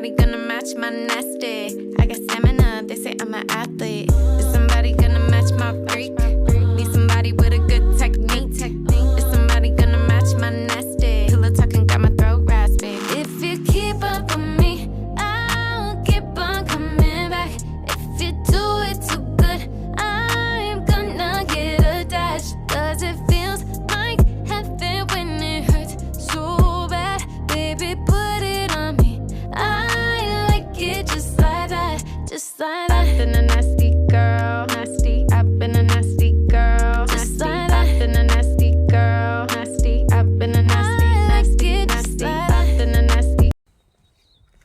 somebody gonna match my nasty? I got stamina, they say I'm an athlete. Is somebody gonna match my freak? Need somebody with a good technique. Is somebody gonna match my nasty? Pillow talking got my throat raspy. If you keep up with me, I'll keep on coming back. If you do it too good, I'm gonna get attached. Cause it feels like heaven when it hurts so bad. Baby, put it on me. I like it just like that, just like that. I've been a nasty girl, nasty. I've been a nasty girl, nasty. I've been a nasty girl, nasty. I've been a nasty, nasty, nasty. I've been a nasty.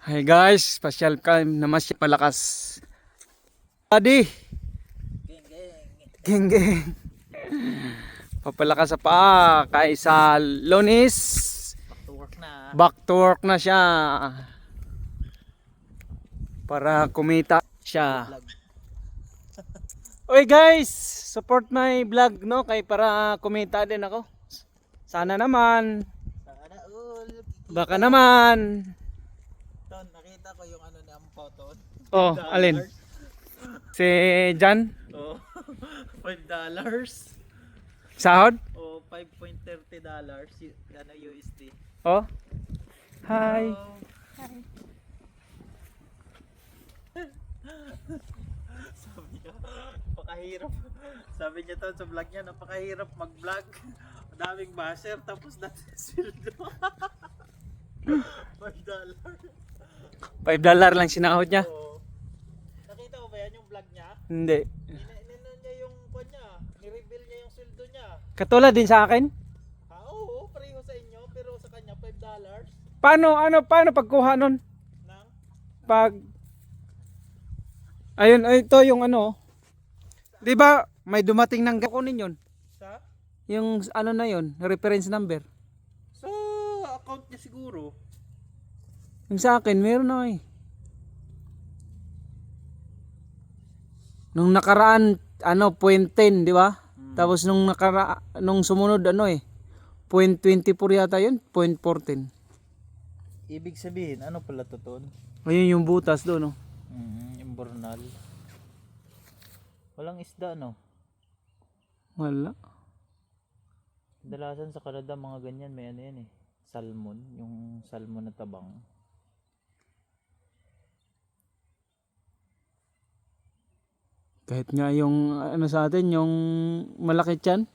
Hi guys, special time na mas palakas. Adi. Geng geng. Papalakas sa paa kay sa Lunes. Back to work na siya. Para kumita siya. Oy guys, support my vlog no kay para kumita din ako. Sana naman. Sana all. Baka naman. Ton, nakita ko yung ano ni Ampoton. Oh, alin? Si Jan? Oh, $5. Sahod? Oh, $5.30. Ano USD. Oh. Hi. Oh. Sabi niya, napakahirap. Sabi niya to sa vlog niya, napakahirap mag-vlog. Madaming basher tapos natin sildo. $5. $5 lang sinahod niya? Oo. Nakita mo ba yan yung vlog niya? Hindi. Nino niya yung kwan niya, ni-reveal niya yung sildo niya. Katulad din sa akin? Oo, pareho sa inyo, pero sa kanya $5 Paano pagkuha nun? nang Pag ayun, ay, ito yung ano. 'Di ba may dumating ng kunin yun? sa Yung ano na yun, reference number. sa account niya siguro. Yung sa akin, meron na eh. Nung nakaraan, ano, 0.10, di ba? Tapos nung sumunod, ano eh, 0.24 yata yun, 0.14. Ibig sabihin, ano pala to ton? Ayun yung butas doon, no? Yung bornal. Walang isda, no? Wala. Kadalasan sa Canada, mga ganyan, may ano yan eh. Salmon, yung salmon na tabang. Kahit nga yung, ano sa atin, yung malaki tiyan.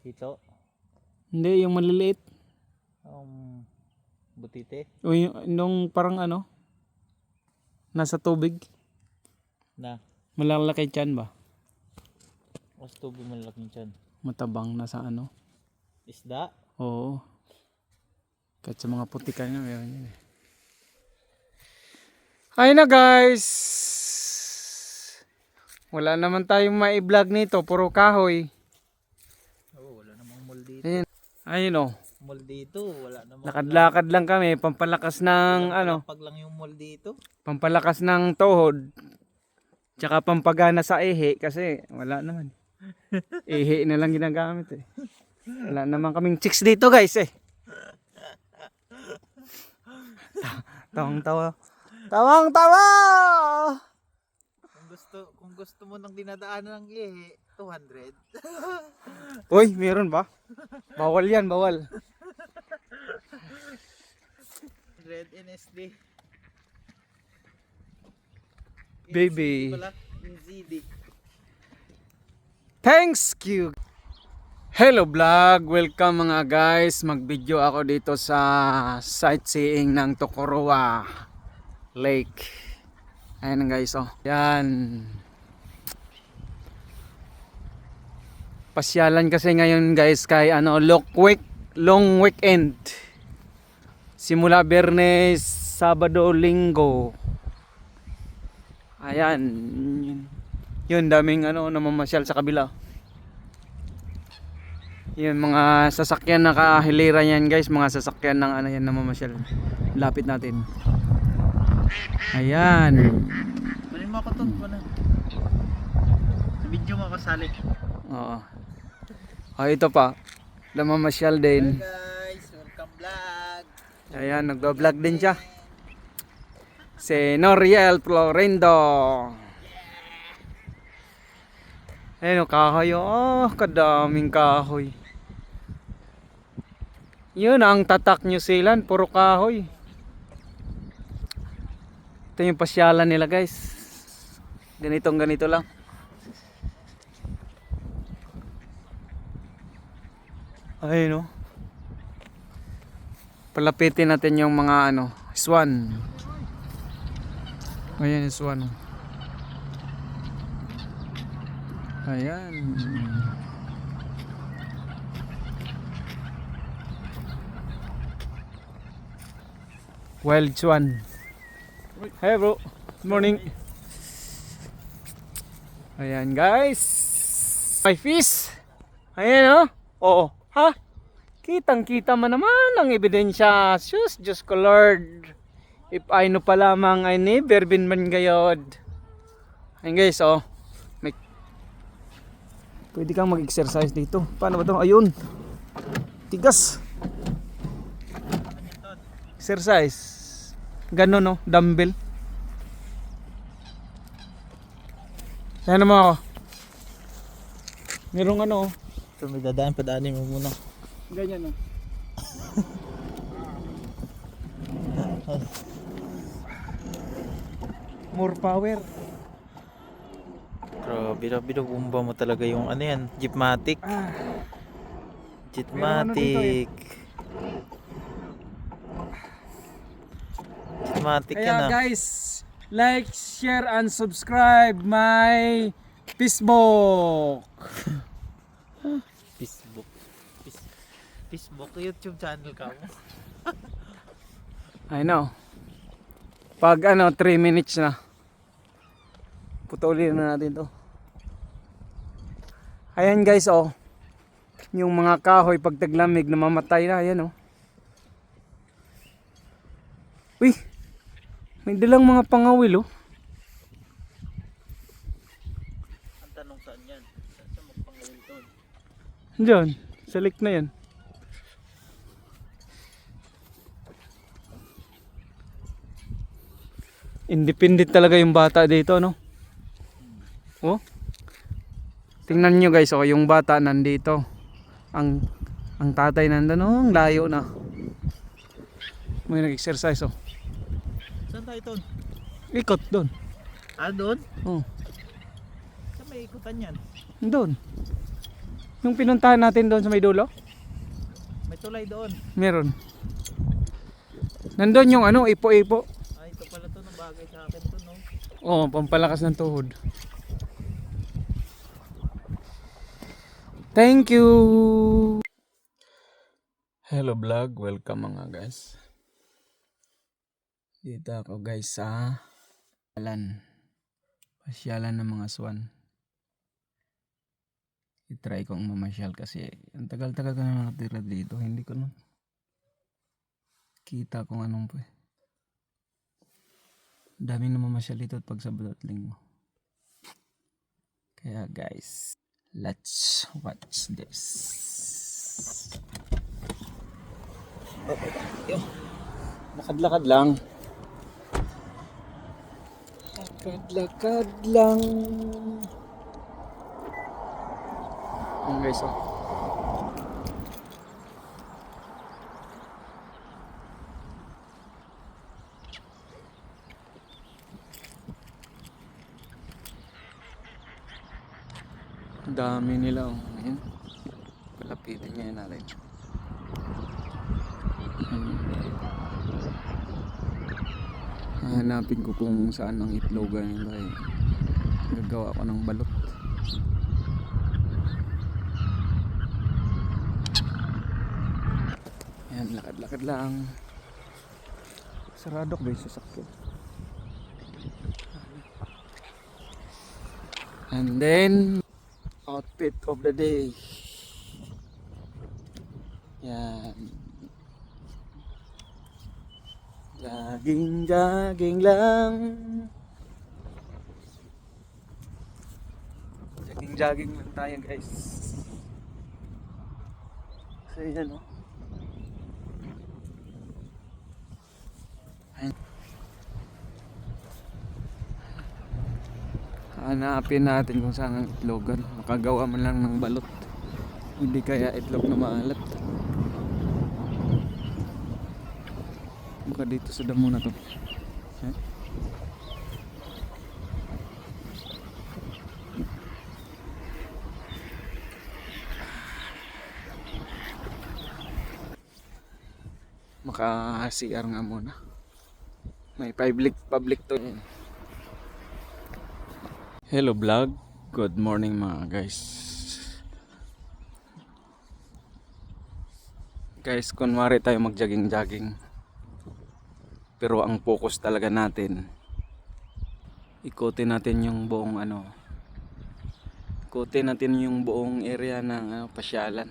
Ito, Hindi, yung maliliit. butite O yung, nung parang ano, nasa tubig. na. Malalaki tiyan ba? Mas tubo malaking tiyan. Matabang nasa ano. Isda? Oo. Kahit sa mga putikan nga meron yun eh. Ayun na guys. Wala naman tayong mai-vlog nito. Puro kahoy. Oo, wala namang mall dito. Ayun. Ayun o. Mall dito, wala namang. Lakad-lakad lang kami. Pampalakas ng ano. Pag lang yung mall dito. Pampalakas ng tuhod. Tsaka pampagana sa ihi. Kasi wala naman. Ihi na lang ginagamit eh. Wala naman kaming chicks dito guys eh. Tawang-tawa. Tawang-tawa! Kung gusto mo nang dinadaanan ng ihi, 200. Uy, meron ba? Bawal yan, bawal. 100 NSD. Baby. Wala, NZD. Thanks you. Hello vlog, welcome mga guys. Mag-video ako dito sa sightseeing ng Tocoroa Lake. Ayan guys, oh. Yan. Pasyalan kasi ngayon guys kay ano, long weekend. Simula Biyernes, Sabado, Linggo. Ayan. Yun, daming ano, namamasyal sa kabila. Yun, mga sasakyan na kahilera yan guys. Mga sasakyan ng ano yan namamasyal. Lapit natin. Ayan. Kunin mo ako to. Sa video mo kasali. Oo. Oh, ito pa. Namamasyal din. Guys, welcome vlog. Ayan, nagbablog din siya. Si Noriel Florendo. Ayun o, kahoy. Oh, kadaming kahoy. Yun ang tatak New Zealand, puro kahoy. Ito yung pasyalan nila guys. Ganitong ganito lang. Ayun o. Palapitin natin yung mga ano, swan. Ayan yung swan. Ayan. Wild swan. Hey bro. Good morning. Ayan guys. May fish. Ayan oh. Oo. Ha? Kitang kita man naman ang ebidensya. Sus, Diyos ko Lord. If I know pa lamang ay never been man gayod. Ayan guys oh. Pwede kang mag-exercise dito. Paano ba ito? Ayun. Tigas. Exercise. Gano'n no? Dumbbell. Saan naman ako? Merong ano. So may dadaan, padaanin mo muna. Ganyan no? More power. Grabe, bumba mo talaga yung ano yan, Jeepmatic. Jeepmatic. Jeepmatic yan Kaya ah. guys, like, share, and subscribe my Facebook. Facebook YouTube channel ka mo. I know. Pag ano, 3 minutes na. Putulin na natin to. Ayan guys oh. Yung mga kahoy pag taglamig namamatay na. Ayan oh. Uy. May dalang mga pangawil oh. Ang tanong saan yan? Saan magpangawin doon? Diyan. Sa lake na yan. Independent talaga yung bata dito no. Oh. Tingnan nyo guys, oh, yung bata nandito. Ang tatay nandun, oh, ang layo na. May nag-exercise, oh. Saan tayo doon? Ikot doon. Ah, doon? Oh. Saan may ikutan yan? Doon. Yung pinuntahan natin doon sa may dulo? May tulay doon. Meron. Nandun yung ano, ipo-ipo. Ay, ito pala to, ng bagay sa akin to, no? Oh, pampalakas ng tuhod. Thank you. Hello vlog, welcome mga guys. Dito ako guys sa pasyalan ng mga swan. I-try kong mamasyal kasi ang tagal-tagal ko na nakatira dito, hindi ko na kita kung anong po. Dami na mamasyal dito pag Sabado at Linggo. Kaya guys, let's watch this. Lakad-lakad lang. Lakad-lakad lang. Ayan guys, oh. Dami nila, oh. Ayan. Palapitin niya yun natin. Hanapin ko kung saan ang itlogan nila eh. Gagawa ko ng balot. Ayan, lakad-lakad lang. Sarado ko ba yung sasakyan? And then outfit of the day. Yan. Jogging lang. Jogging lang tayo guys. So yan o. Hanapin natin kung saan ang itlogan. Makagawa man lang ng balot. Hindi kaya itlog na maalat. Baka dito sa damo na to. Eh? Maka-CR nga muna. May public to. Hello vlog. Good morning mga guys. Guys, kunwari tayo mag-jogging. Pero ang focus talaga natin, ikutin natin yung buong ikutin natin yung buong area ng pasyalan.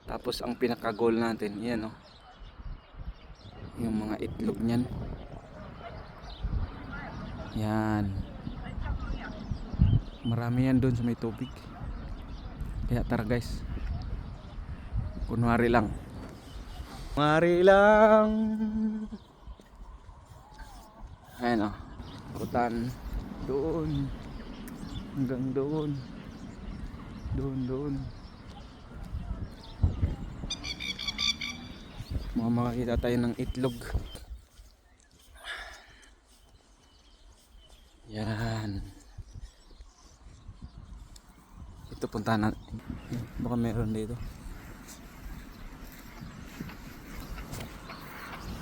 Tapos ang pinaka-goal natin, yan yung mga itlog niyan. Yan. Marami yan doon sa may tubig. Kaya tara guys. Kunwari lang. Ayan kutan doon hanggang doon makakita tayo ng itlog. Yan, ito puntahan natin. Baka meron dito.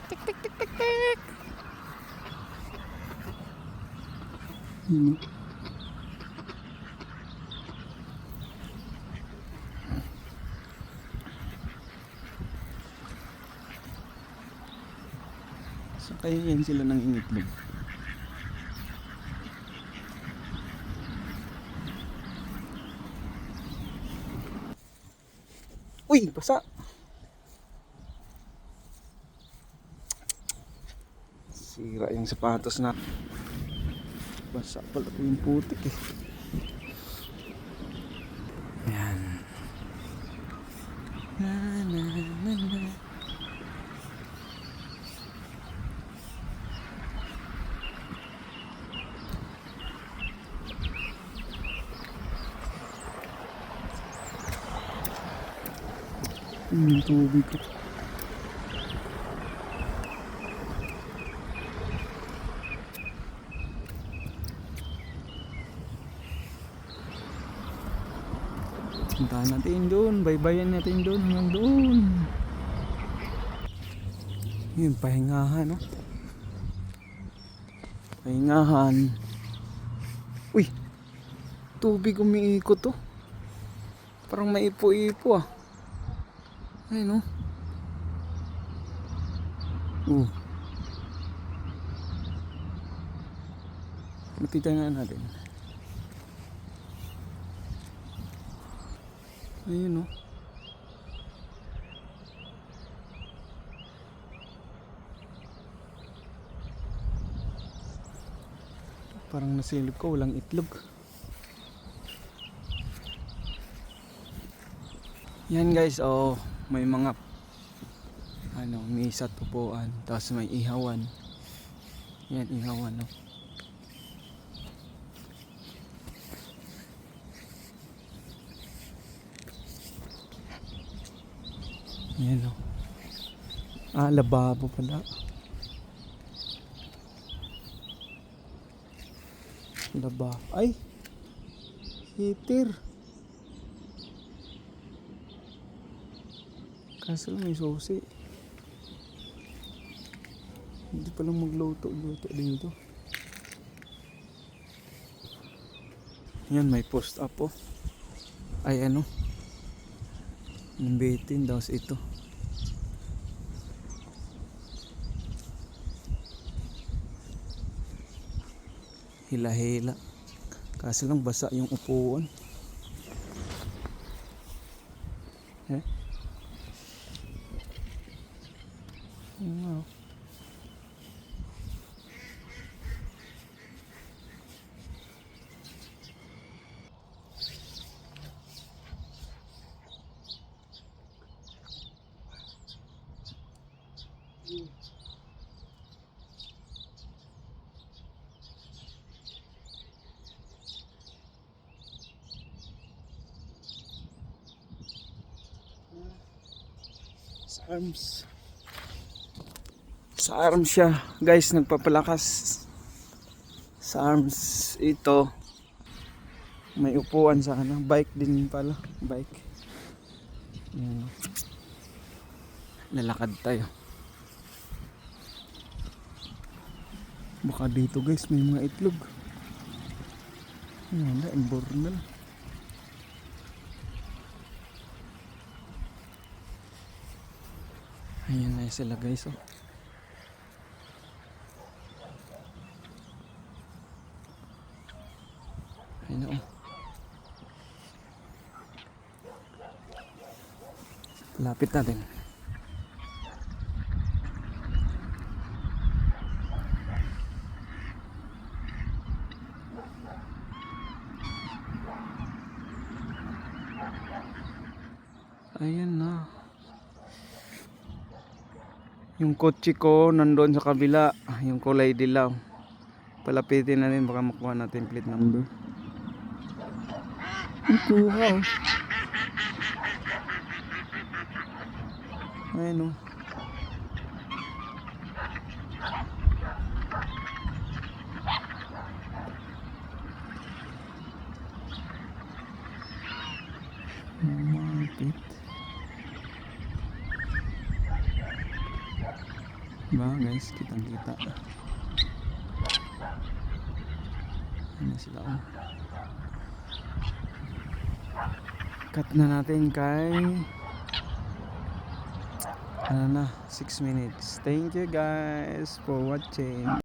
Tik. So kaya yan sila ng itlog. Uy, basa. Sira yung sapatos na. Basa pala yung putik eh. Yan. Na. Yung tubig ko. Puntahan natin doon, baybayan natin doon, hanggang doon. Yun, pahingahan pahingahan. Uy, tubig umiikot parang maipo-ipo ayun nakita nga natin. Ayun parang nasilip ko, walang itlog. Yan guys, may mga misa at upuan, tapos may ihawan. Yan, ihawan Yan lababo pala. Ay, heater. Kaso lang may susi. Hindi palang magluto dito. Yan, may post up ay Nambitin daw ito. Hila-hila. Kasi lang basa yung upuan. Wow. arms. Sa arms siya, guys, nagpapalakas. Sa arms ito. May upuan sa ano, bike din pala, bike. Yan. Lalakad tayo. Baka dito guys may mga itlog. Wala, imbornal. Ayan na sila guys, oh. Ayan na, oh. Lapit natin. Ayan na. Yung kotse ko nandoon sa kabila, yung kulay dilaw. Palapitin natin baka makuha natin plate number. Kuha. Ayan, oh. Market. Ba guys, kitang kita. Ano sila, oh. Cut na natin kay ano na, 6 minutes. Thank you guys for watching.